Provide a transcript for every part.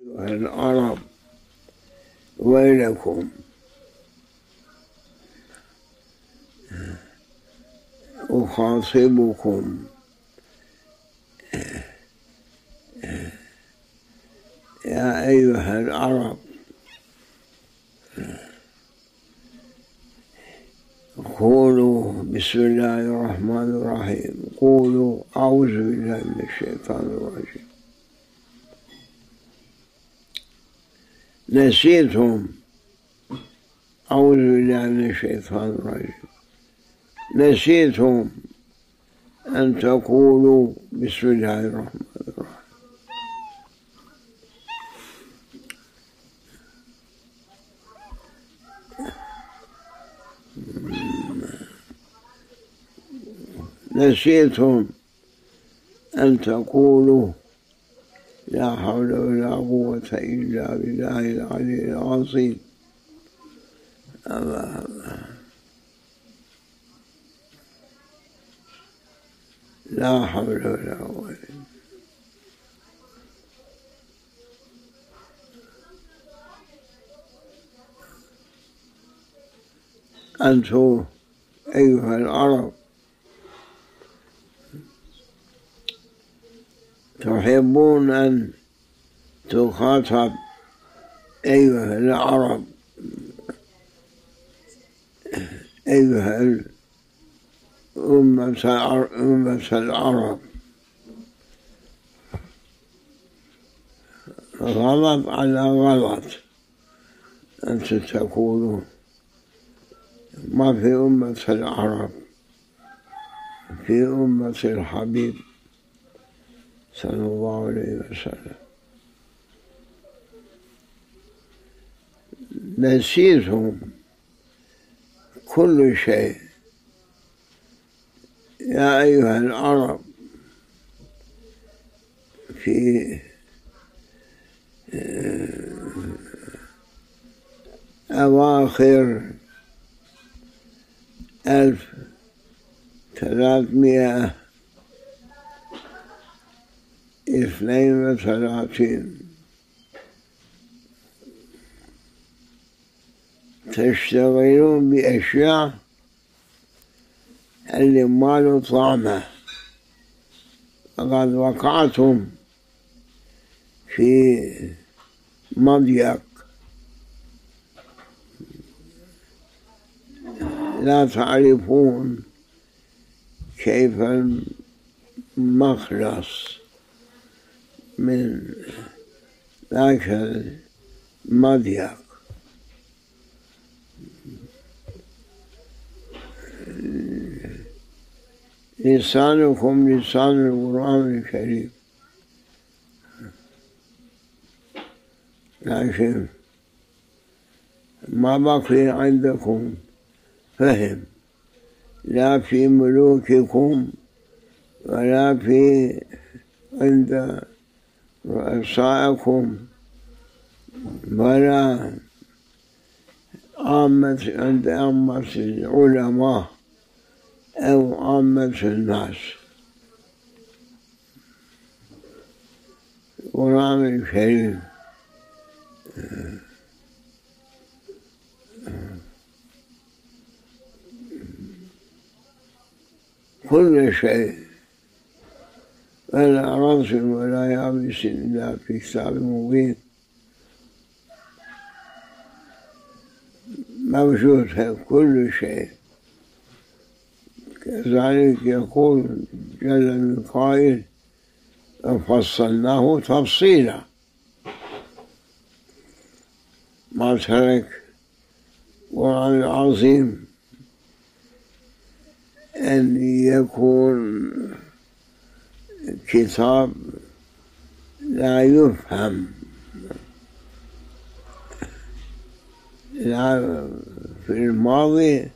العرب ويلكم أخاطبكم يا أيها العرب قولوا بسم الله الرحمن الرحيم قولوا أعوذ بالله من الشيطان الرجيم نسيتم أعوذ بالله من الشيطان الرجيم نسيتم أن تقولوا بسم الله الرحمن الرحيم نسيتم أن تقولوا لا حول ولا قوة إلا بالله العلي العظيم الله لا حول ولا قوة أنتم أيها العرب تحبون أن تخاطب أيها العرب أيها أمة العرب غلط على غلط أنتم تقولون ما في أمة العرب في أمة الحبيب صلى الله عليه وسلم نسيتم كل شيء يا أيها العرب في أواخر 1332 تشتغلون بأشياء اللي ما له طعمه فقد وقعتم في مضيق لا تعرفون كيف المخلص من ذاك المضيق لسانكم لسان القرآن الكريم لكن ما بقي عندكم فهم لا في ملوككم ولا في عند رؤسائكم ولا عند عامة العلماء أو عامة الناس القرآن الكريم كل شيء ولا رطب ولا يابس إلا في كتاب مبين موجود في كل شيء كذلك يقول جل من قائل وفصلناه تفصيلا ما ترك القرآن العظيم أن يكون كتاب لا يفهم لا في الماضي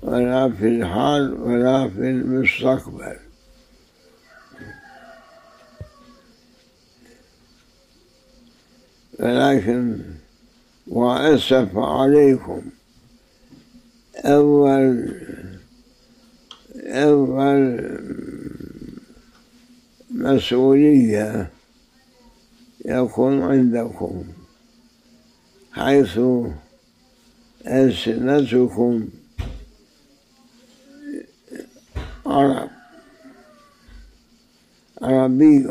ولا في الحال ولا في المستقبل ولكن وأسف عليكم أول مسؤولية يكون عندكم حيث ألسنتكم عربي،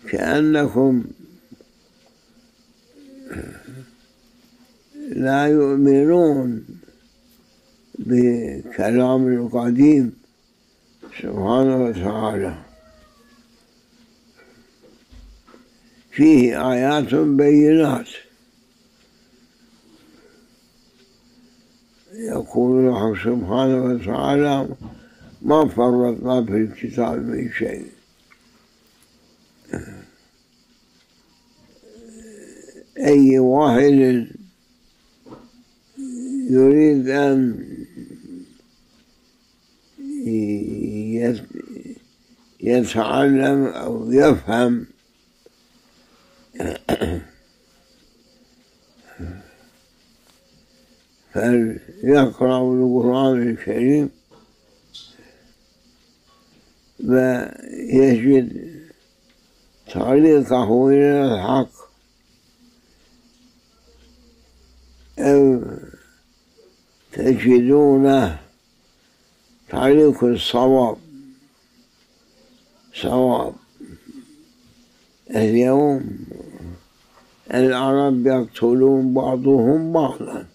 كأنكم لا يؤمنون بكلام القديم سبحانه وتعالى، فيه آيات بينات. يقول الحق سبحانه وتعالى: ما فرطنا في الكتاب من شيء. أي واحد يريد أن يتعلم أو يفهم فليقرأ القرآن الكريم ويجد طريقه إلى الحق، أو تجدون طريق الصواب. اليوم العرب يقتلون بعضهم بعضا،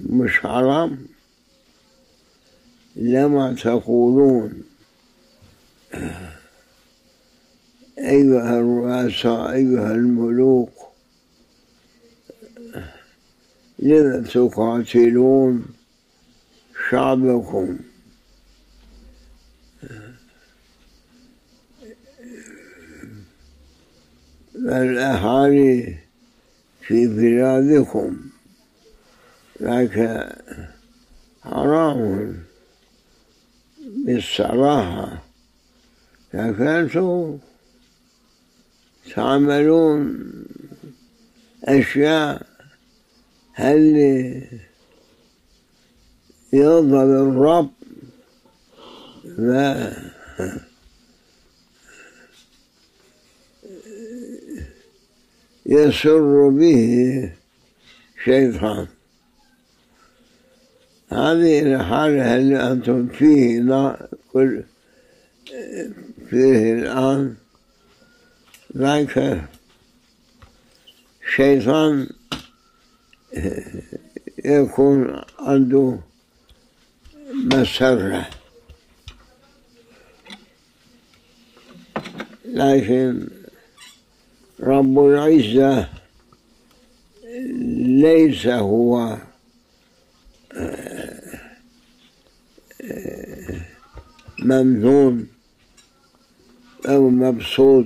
مش حرام؟ لما تقولون أيها الرؤساء أيها الملوك لم تقاتلون شعبكم؟ الأهالي في بلادكم، لكن حرام بالصراحة، لكن أنتم تعملون أشياء هل يغضب الرب ويسر به شيطان. هذه الحالة اللي أنتم فيه الآن، ذاك شيطان يكون عنده مسرة، لكن رب العزة ليس هو ممنون أو مبسوط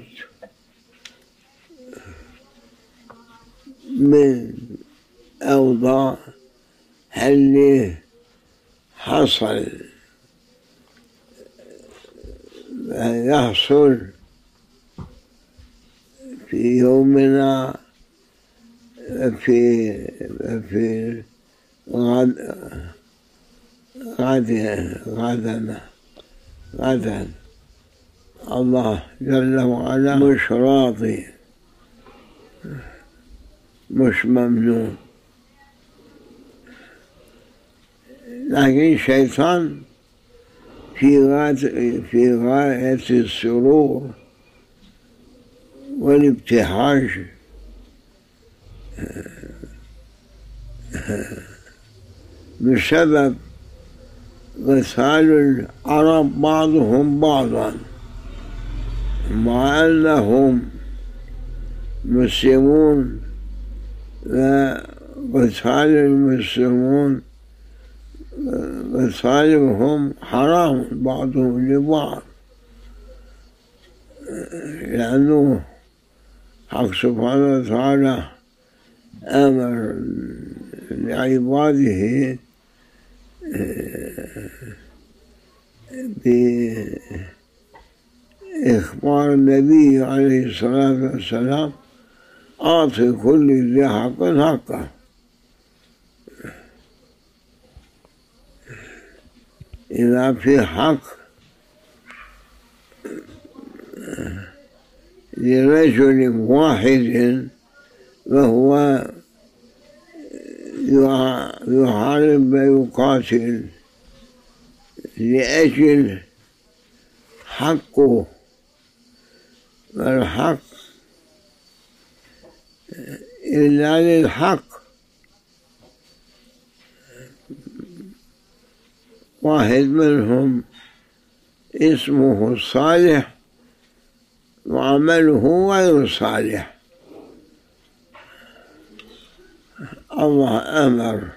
من أوضاع اللي حصل يحصل في يومنا في غدا الله جل وعلا مش راضي، مش ممنون، لكن شيطان في غاية السرور والابتهاج بسبب قتال العرب بعضهم بعضا، مع أنهم مسلمون، وقتال المسلمون قتالهم حرام بعضهم لبعض، لأنه حق سبحانه وتعالى أمر لعباده بإخبار النبي عليه الصلاة والسلام أعط كل ذي حق حقه. إذا في حق لرجل واحد وهو يحارب ويقاتل لأجل حقه، والحق إلا للحق. واحد منهم اسمه صالح وعمله غير صالح. الله أمر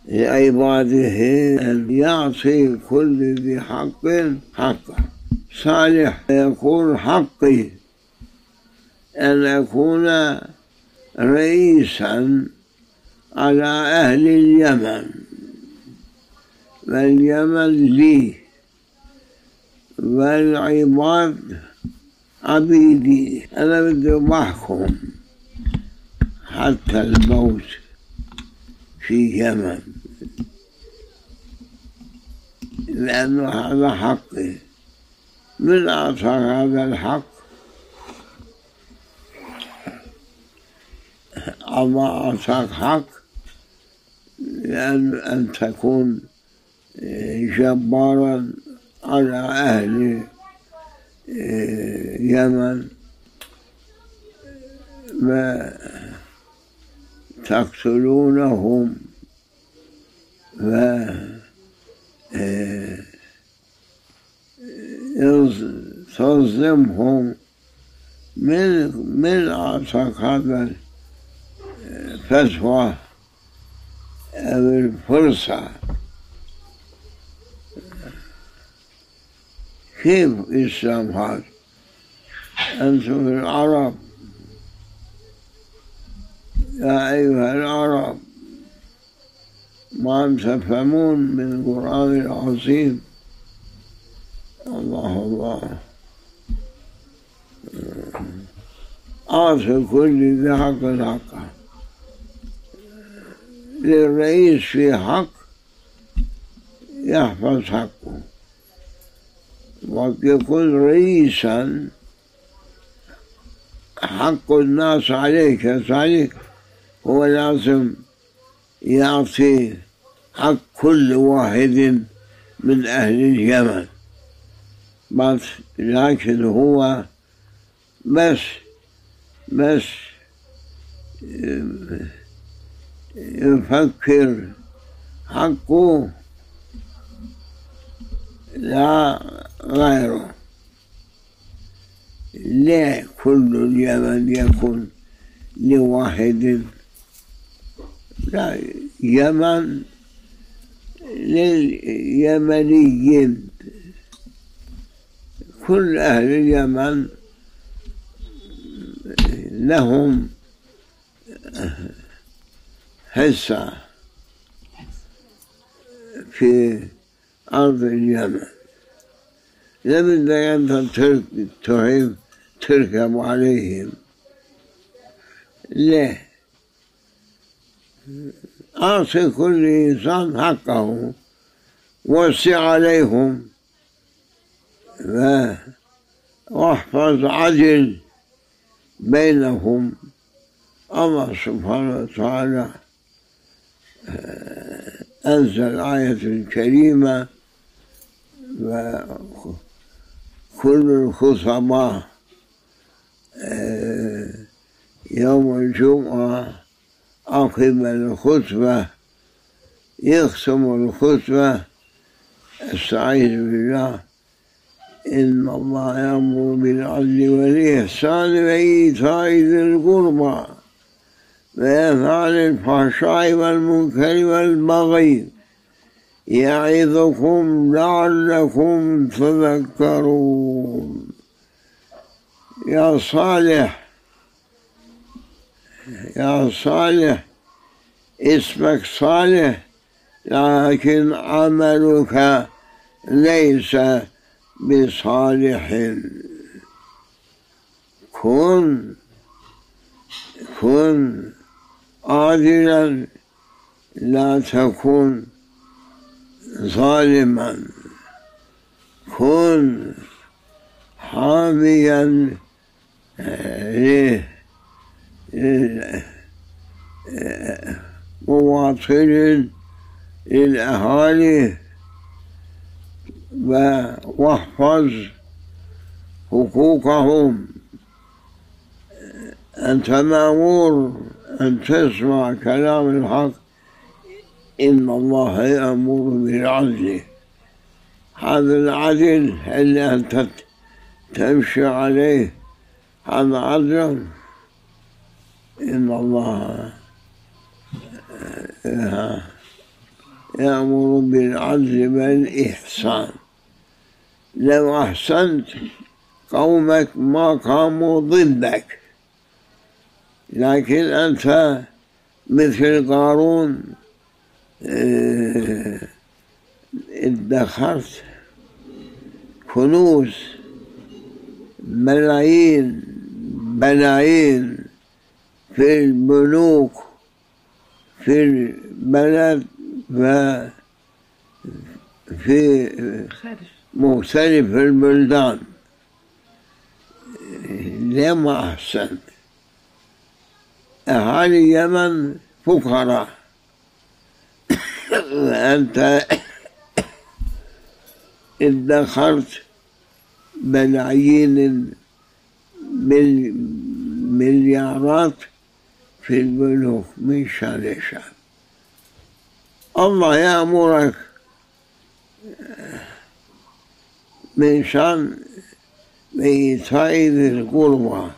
لعباده أن يعطي كل ذي حق حقه. صالح يكون حقي أن أكون رئيسا على أهل اليمن، واليمن لي والعباد عبيدي، أنا بدي أحكم حتى الموت في يمن، لأنه هذا حقي. من أعطى هذا الحق؟ الله أعطاك حق لأن أن تكون جبارا على أهل يمن، ما تقتلونهم وتظلمهم. من أعطاك هذا الفتوى أو الفرصة؟ كيف الإسلام هذا؟ أنتم العرب يا أيها العرب ما تفهمون من القرآن العظيم. الله الله. أعطي كل ذي حق حقه. للرئيس في حق يحفظ حقه، ويكون رئيسا حق الناس عليك كذلك، هو لازم يعطي حق كل واحد من أهل اليمن، بس لكن هو بس يفكر حقه لا غيره. لا كل اليمن يكون لواحد، لا، يمن لليمنيين، كل أهل اليمن لهم حصة في أرض اليمن. لابد أن تركب عليهم، لا، أعطي كل إنسان حقه، وسع عليهم، واحفظ عدل بينهم. الله سبحانه وتعالى أنزل آية كريمة، وكل الخطباء يوم الجمعة عقب الخطبة يختم الخطبة: استعيذ بالله، إن الله يأمر بالعدل والإحسان وإيتاء ذي القربى وينهى عن الفحشاء والمنكر والبغي يعظكم لعلكم تذكرون. يا صالح، اسمك صالح لكن عملك ليس بصالح. كن عادلا لا تكن ظالما، كن حاميا مواطن للأهالي واحفظ حقوقهم. أنت مأمور أن تسمع كلام الحق، إن الله يأمر بالعدل. هذا العدل اللي أنت تمشي عليه هذا عدل. إن الله يأمر بالعدل والإحسان. لو أحسنت قومك ما قاموا ضدك، لكن أنت مثل قارون ادخرت كنوز بلايين في البنوك في البلد وفي مختلف البلدان. لما أحسنت أهالي اليمن فقراء، أنت ادخرت بلايين مليارات في البنوك من شان لشان. الله يأمرك من شان بإيتاء ذي القربى.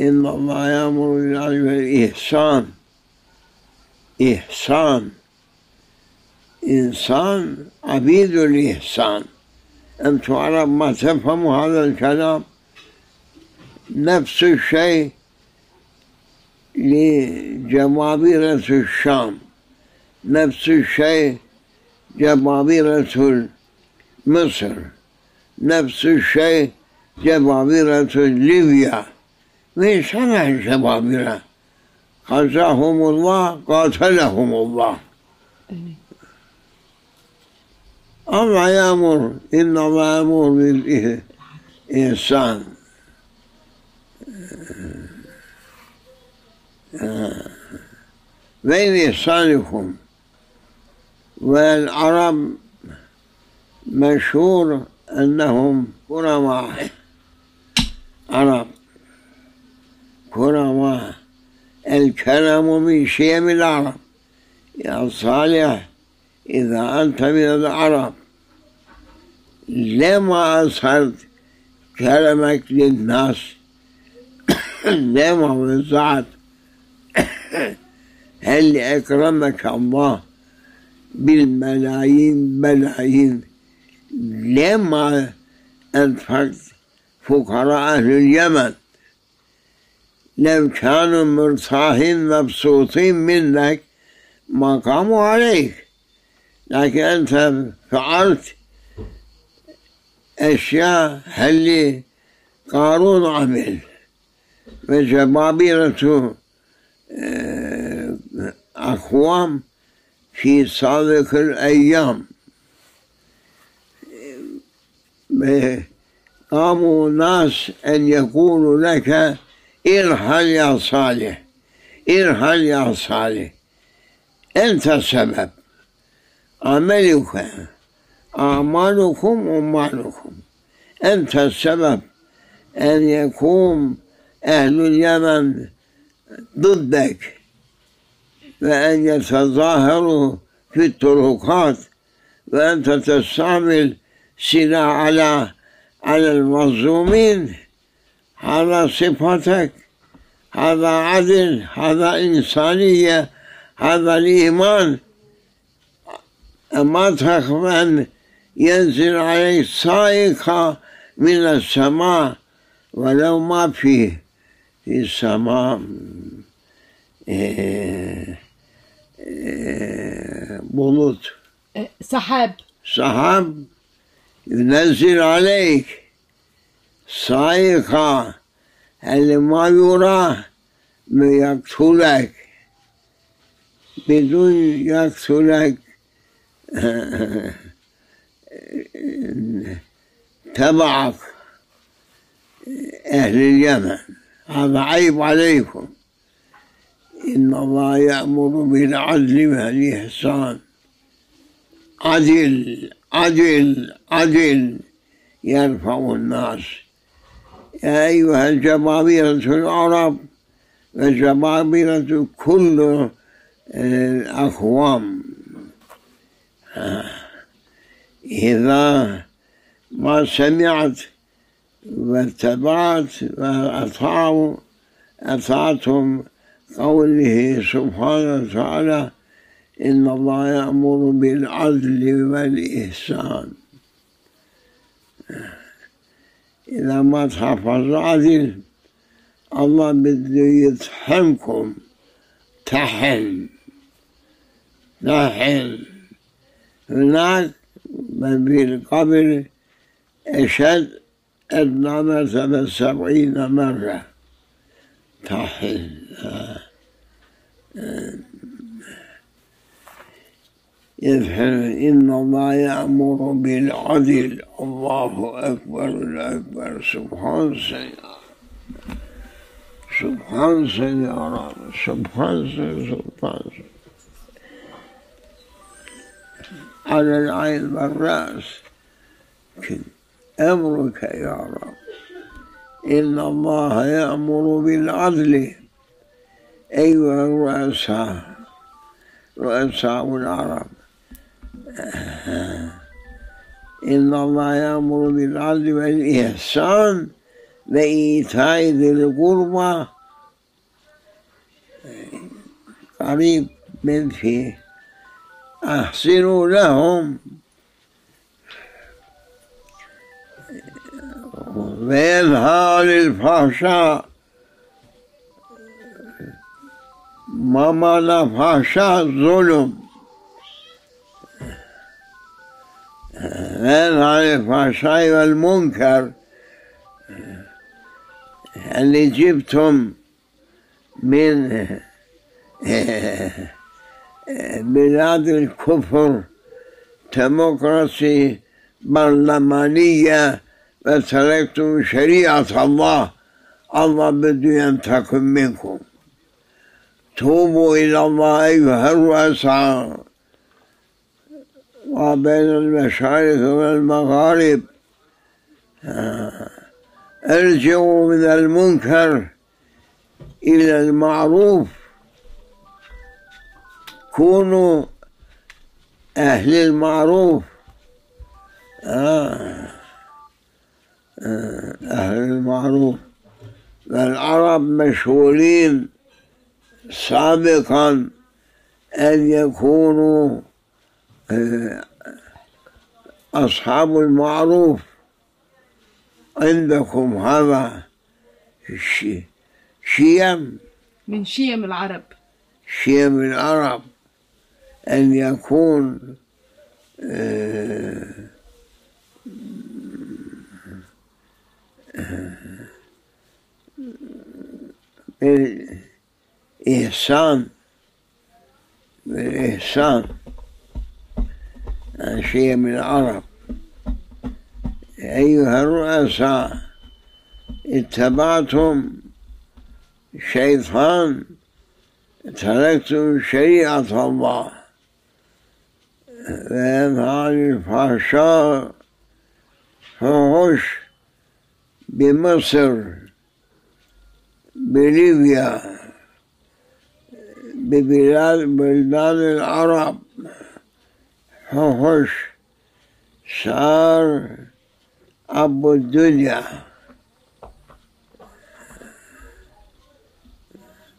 إن الله يأمر بالعدل والإحسان. إحسان، إنسان عبيد الإحسان. أنتم عرب ما تفهموا هذا الكلام. نفس الشيء لجبابرة الشام، نفس الشيء جبابرة مصر، نفس الشيء جبابرة ليبيا. من شرع الجبابرة؟ خزاهم الله، قاتلهم الله. الله يأمر، إن الله يأمر بالإحسان. بين إحسانكم. والعرب مشهور أنهم كرماء. عرب كرماء. الكرم من شيم العرب. يا صالح إذا أنت من العرب لما أظهرت كرمك للناس؟ لما وزعت؟ هل أكرمك الله بالملايين لما أنفقت فقراء أهل اليمن؟ لو كانوا مرتاحين مبسوطين منك ما قاموا عليك، لكن أنت فعلت أشياء اللي قارون عمل. وجبابرة أقوام في سابق الأيام قاموا ناس أن يقولوا لك ارحل يا صالح، ارحل يا صالح، أنت سبب. عملك أعمالكم ومالكم، أنت السبب أن يكون أهل اليمن ضدك، وأن يتظاهروا في الطرقات، وأنت تستعمل سلاح على المظلومين. هذا صفتك، هذا عدل، هذا إنسانية، هذا الإيمان. أما تخف أن ينزل عليك صاعقة من السماء ولو ما في السماء بلوط، سحاب ينزل عليك صاعقة اللي ما يراه يقتلك بدون يقتلك تبعك أهل اليمن. هذا عيب عليكم. إن الله يأمر بالعدل والإحسان. عدل عدل عدل يرفع الناس. يا أيها الجبابرة العرب والجبابرة كل الأقوام، إذا ما سمعت واتبعت وأطعتم قوله سبحانه وتعالى إن الله يأمر بالعدل والإحسان. إذا ما تحفظ عدل الله بده يطحنكم طحن. هناك في القبر أشد أدنى 70 مرة طحن. إن الله يأمر بالعدل. الله أكبر الأكبر. سبحان سيدنا سبحان سيدنا رب سبحان سبحان على العين والرأس. أمرك يا رب. إن الله يأمر بالعدل. أيها رؤساء العرب، إن الله يأمر بالعدل والإحسان وإيتاء ذي القربى قريب من فيه أحسنوا لهم وينهى عن الفحشاء. ما معنى فحشاء؟ ظلم. وينهى عن الفحشاء والمنكر اللي جبتم من بلاد الكفر ديمقراطية برلمانية وتركتم شريعة الله. الله بده ينتقم منكم. توبوا إلى الله أيها الرؤساء وبين المشارق والمغارب. ارجعوا من المنكر إلى المعروف. كونوا أهل المعروف. أهل المعروف. والعرب مشغولين سابقا أن يكونوا أصحاب المعروف. عندكم هذا شيم من شيم العرب. شيم العرب أن يكون بالإحسان شيم العرب. أيها الرؤساء اتبعتم شيطان تركتم شريعة الله. وينهى عن الفحشاء فحش بمصر بليبيا بلدان العرب فحش صار أبو الدنيا.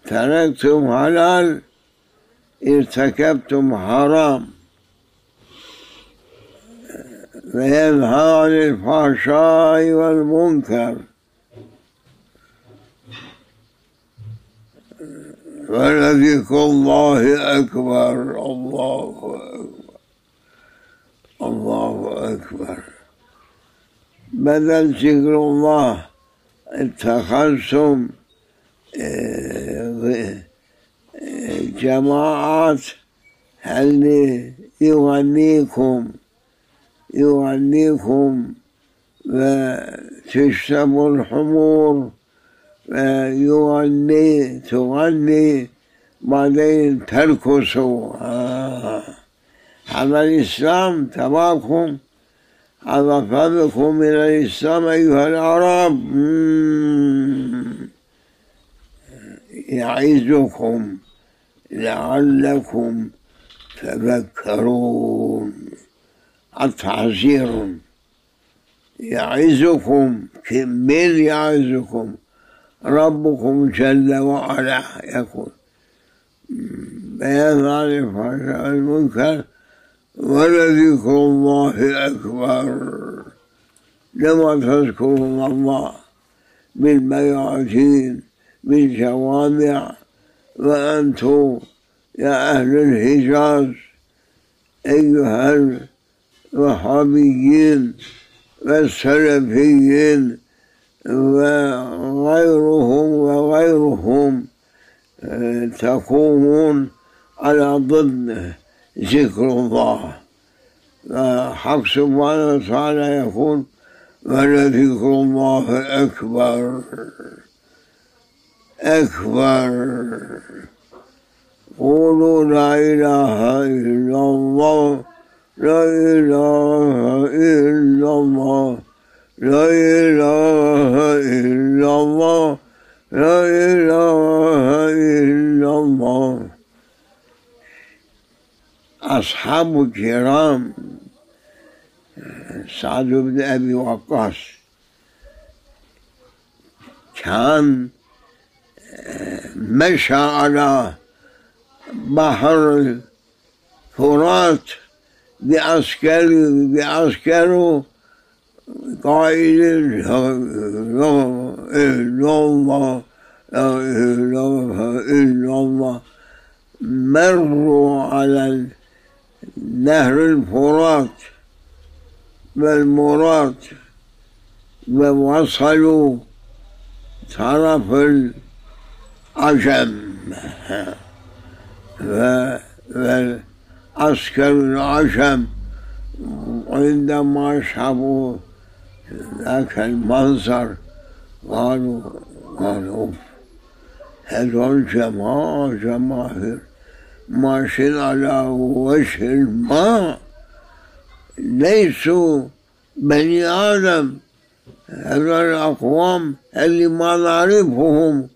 تركتم حلال ارتكبتم حرام. وينهى عن الفحشاء والمنكر ولذكر الله أكبر. الله أكبر الله أكبر. بدل ذكر الله اتخذتم جماعات هل يغنيكم وتشتموا الحمور تغني بعدين ترقصوا. هذا الإسلام تبعكم، هذا فضلكم من الإسلام أيها العرب. يعظكم لعلكم تذكرون. التعزير يعظكم، من يعظكم؟ ربكم جل وعلا يقول بيان عن الفحشاء والمنكر ولذكر الله أكبر. لما تذكرون الله بالميادين بالجوامع وأنتم يا أهل الحجاز أيها الوهابيين والسلفيين وغيرهم تقومون على ضد ذكر الله. حق سبحانه وتعالى يقول ولذكر الله أكبر. قولوا لا إله إلا الله، لا إله إلا الله، لا إله إلا الله، لا إله إلا الله. أصحاب الكرام سعد بن أبي وقاص كان مشى على بحر الفرات بعسكره قائل لا إله إلا الله، لا إله إلا الله. مروا على نهر الفرات والمرات ووصلوا طرف العجم، والعسكر العجم عندما شافوا ذاك المنظر قالوا هذول جماهير ماشيين على وجه الماء، ليسوا بني آدم، هذول الأقوام اللي ما نعرفهم.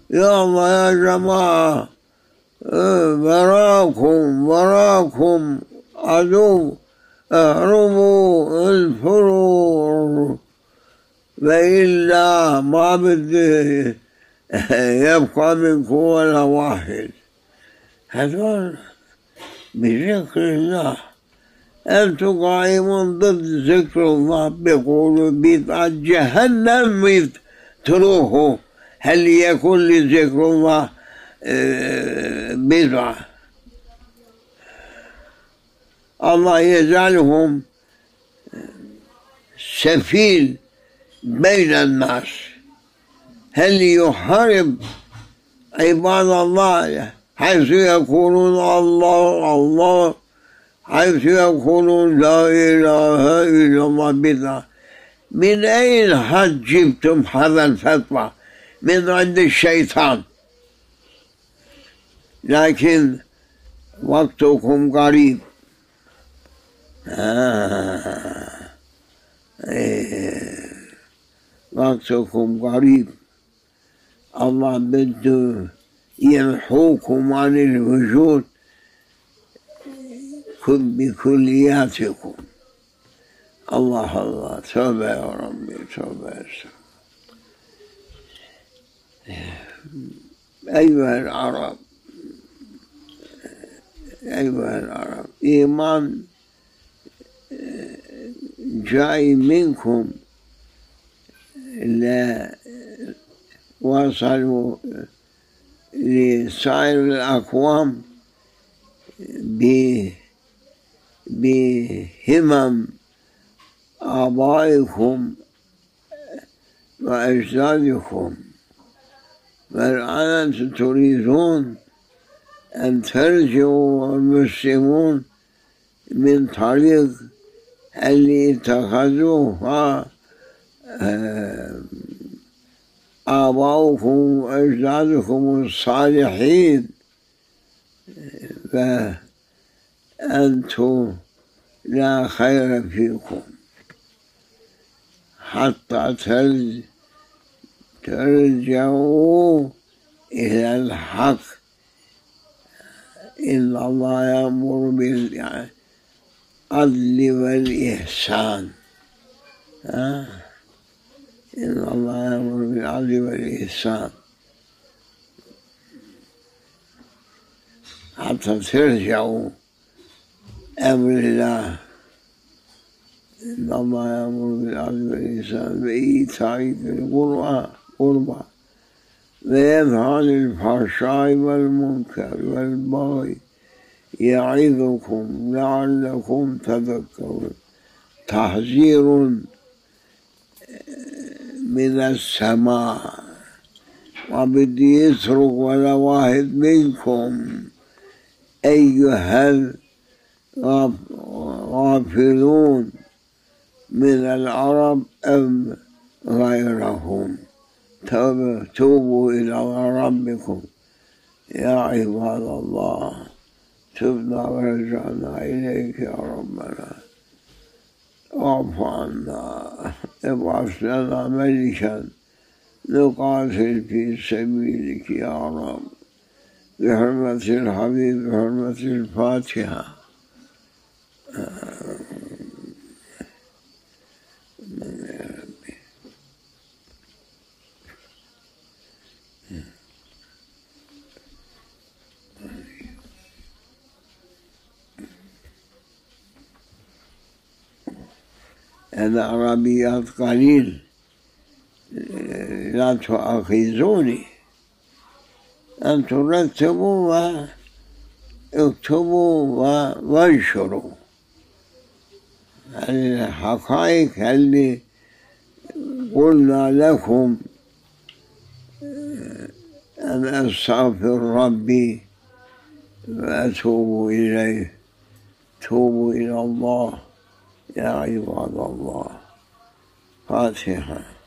يا الله يا جماعة براكم عدو، اهربوا الفرور وإلا ما بدي يبقى منكم ولا واحد. هذول بذكر الله، أنتم قائمون ضد ذكر الله، بيقولوا بدعة جهنم تروحوا. هل يكون لذكر الله بدعة؟ الله يجعلهم سفيل بين الناس. هل يحارب عباد الله حيث يقولون الله الله، حيث يقولون لا إله إلا الله بدعة؟ من أين حد جبتم هذا الفتوى؟ من عند الشيطان. لكن وقتكم قريب. وقتكم قريب. الله بده يمحوكم عن الوجود بكلياتكم. الله توبة يا ربي، توبة. أيها العرب، إيمان جاي منكم لا وصلوا لسائر الأقوام بهمم آبائكم وأجدادكم، والآن أنتم تريدون أن ترجعوا المسلمون من طريق اللي اتخذوها آباؤكم وأجدادكم الصالحين، فأنتم لا خير فيكم حتى ترجعوا إلى الحق. إن الله يأمر بالعدل والإحسان. إن الله يأمر بالعدل والإحسان حتى ترجعوا أمر الله. إن الله يأمر بالعدل والإحسان وإيتاء ذي القربى وينهى عن الفحشاء والمنكر والبغي يعظكم لعلكم تذكرون. تحذير من السماء، وبدي يترك ولا واحد منكم أيها الغافلون من العرب أم غيرهم، توبوا إلى ربكم يا عباد الله، تبنا ورجعنا إليك يا ربنا، واعف عنا، ابعث لنا ملكا نقاتل في سبيلك يا رب، بحرمة الحبيب، بحرمة الفاتحة. العربيات قليل، لا تؤاخذوني، أن ترتبوا واكتبوا وانشروا الحقائق اللي قلنا لكم، أن أستغفر ربي وأتوب إليه. توبوا إلى الله يا عباد الله. فاتحة.